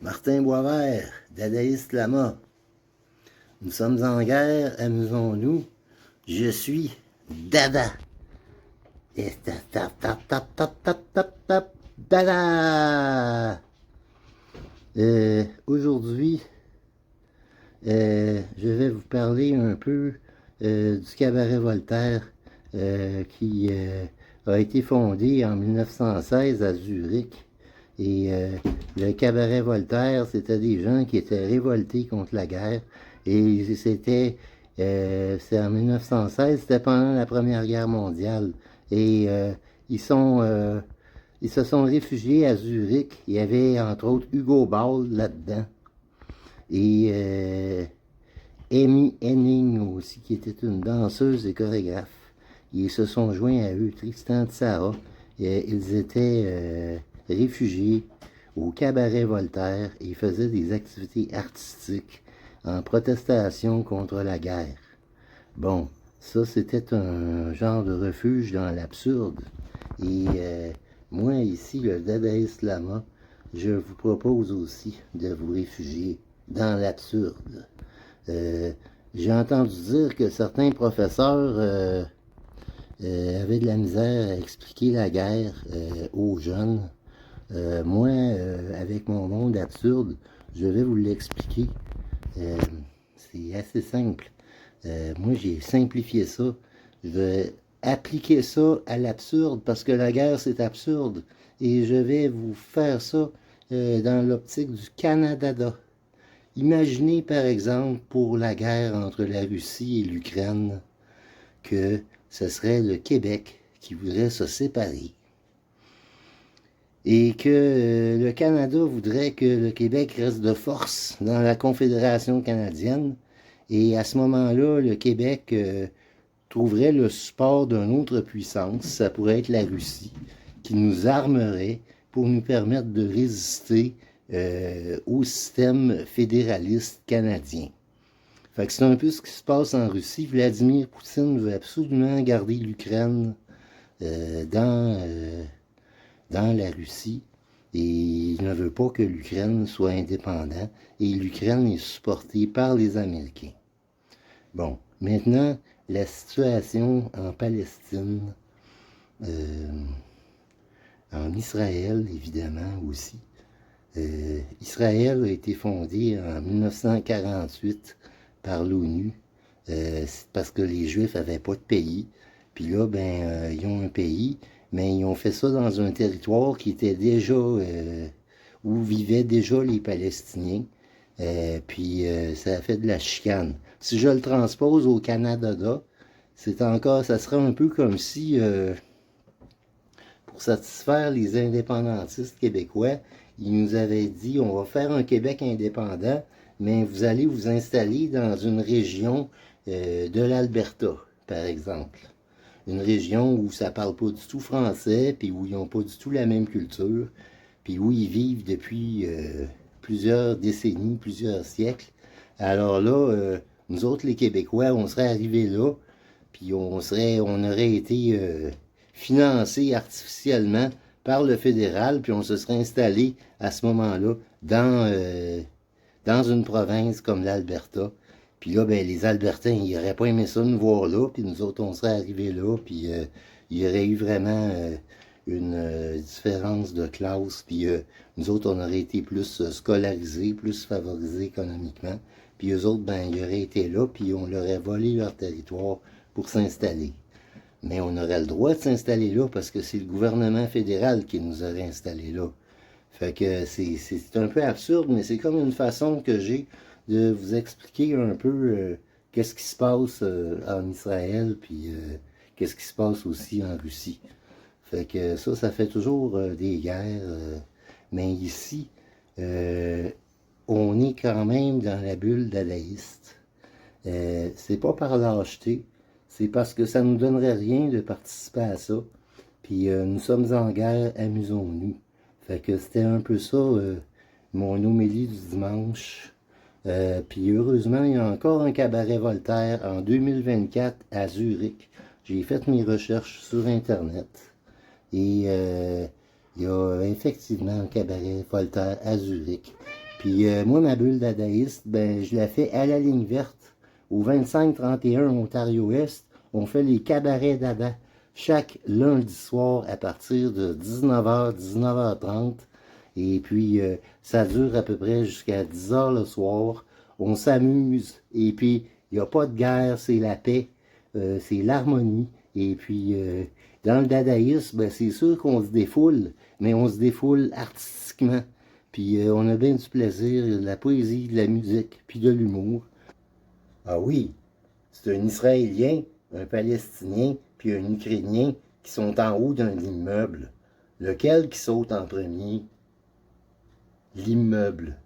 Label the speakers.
Speaker 1: Martin Boisvert, dadaïste Lama. Nous sommes en guerre, amusons-nous. Je suis Dada. Et Dada. Aujourd'hui, je vais vous parler un peu du cabaret Voltaire qui a été fondé en 1916 à Zurich. Et le cabaret Voltaire, c'était des gens qui étaient révoltés contre la guerre. Et c'est en 1916, c'était pendant la Première Guerre mondiale. Et ils se sont réfugiés à Zurich. Il y avait entre autres Hugo Ball là-dedans. Et Amy Henning aussi, qui était une danseuse et chorégraphe. Ils se sont joints à eux, Tristan Tzara. Ils étaient réfugiés au cabaret Voltaire et faisaient des activités artistiques en protestation contre la guerre. Bon, ça c'était un genre de refuge dans l'absurde. Et moi ici, le dadaïste Lama, je vous propose aussi de vous réfugier dans l'absurde. J'ai entendu dire que certains professeurs avaient de la misère à expliquer la guerre aux jeunes. Moi, avec mon monde absurde, je vais vous l'expliquer. C'est assez simple. Moi, j'ai simplifié ça. Je vais appliquer ça à l'absurde parce que la guerre, c'est absurde. Et je vais vous faire ça dans l'optique du Canada. Imaginez, par exemple, pour la guerre entre la Russie et l'Ukraine, que ce serait le Québec qui voudrait se séparer. Et que le Canada voudrait que le Québec reste de force dans la Confédération canadienne. Et à ce moment-là, le Québec trouverait le support d'une autre puissance, ça pourrait être la Russie, qui nous armerait pour nous permettre de résister au système fédéraliste canadien. Fait que c'est un peu ce qui se passe en Russie. Vladimir Poutine veut absolument garder l'Ukraine dans la Russie et il ne veut pas que l'Ukraine soit indépendante et l'Ukraine est supportée par les Américains. Bon, maintenant, la situation en Palestine, en Israël évidemment aussi. Israël a été fondé en 1948 par l'ONU. C'est parce que les Juifs n'avaient pas de pays. Puis là, ils ont un pays, mais ils ont fait ça dans un territoire qui était déjà, où vivaient déjà les Palestiniens. Puis ça a fait de la chicane. Si je le transpose au Canada, ça serait un peu comme si, pour satisfaire les indépendantistes québécois, ils nous avaient dit, on va faire un Québec indépendant, mais vous allez vous installer dans une région de l'Alberta, par exemple. Une région où ça parle pas du tout français, puis où ils n'ont pas du tout la même culture, puis où ils vivent depuis plusieurs décennies, plusieurs siècles. Alors là, nous autres, les Québécois, on serait arrivés là, puis on aurait été financés artificiellement par le fédéral, puis on se serait installé à ce moment-là dans une province comme l'Alberta. Puis là, les Albertains, ils n'auraient pas aimé ça nous voir là, puis nous autres, on serait arrivés là, puis il y aurait eu vraiment une différence de classe, puis nous autres, on aurait été plus scolarisés, plus favorisés économiquement, puis eux autres, ils auraient été là, puis on leur aurait volé leur territoire pour s'installer. Mais on aurait le droit de s'installer là parce que c'est le gouvernement fédéral qui nous aurait installés là. Fait que c'est un peu absurde, mais c'est comme une façon que j'ai de vous expliquer un peu qu'est-ce qui se passe en Israël, puis qu'est-ce qui se passe aussi en Russie. Fait que ça fait toujours des guerres. Mais ici, on est quand même dans la bulle dadaïste. C'est pas par lâcheté, c'est parce que ça nous donnerait rien de participer à ça. Puis nous sommes en guerre, amusons-nous. Fait que c'était un peu ça, mon homélie du dimanche. Puis heureusement, il y a encore un cabaret Voltaire en 2024 à Zurich. J'ai fait mes recherches sur Internet. Et il y a effectivement un cabaret Voltaire à Zurich. Puis Puis moi, ma bulle dadaïste, ben, je la fais à la ligne verte, au 2531 Ontario-Est. On fait les cabarets dada chaque lundi soir à partir de 19h, 19h30. Et puis, ça dure à peu près jusqu'à 10h le soir. On s'amuse. Et puis, il n'y a pas de guerre, c'est la paix, c'est l'harmonie. Et puis, dans le dadaïsme, ben, c'est sûr qu'on se défoule, mais on se défoule artistiquement. Puis, on a bien du plaisir, de la poésie, de la musique, puis de l'humour. Ah oui, c'est un Israélien, un Palestinien, puis un Ukrainien qui sont en haut d'un immeuble. Lequel qui saute en premier? L'immeuble.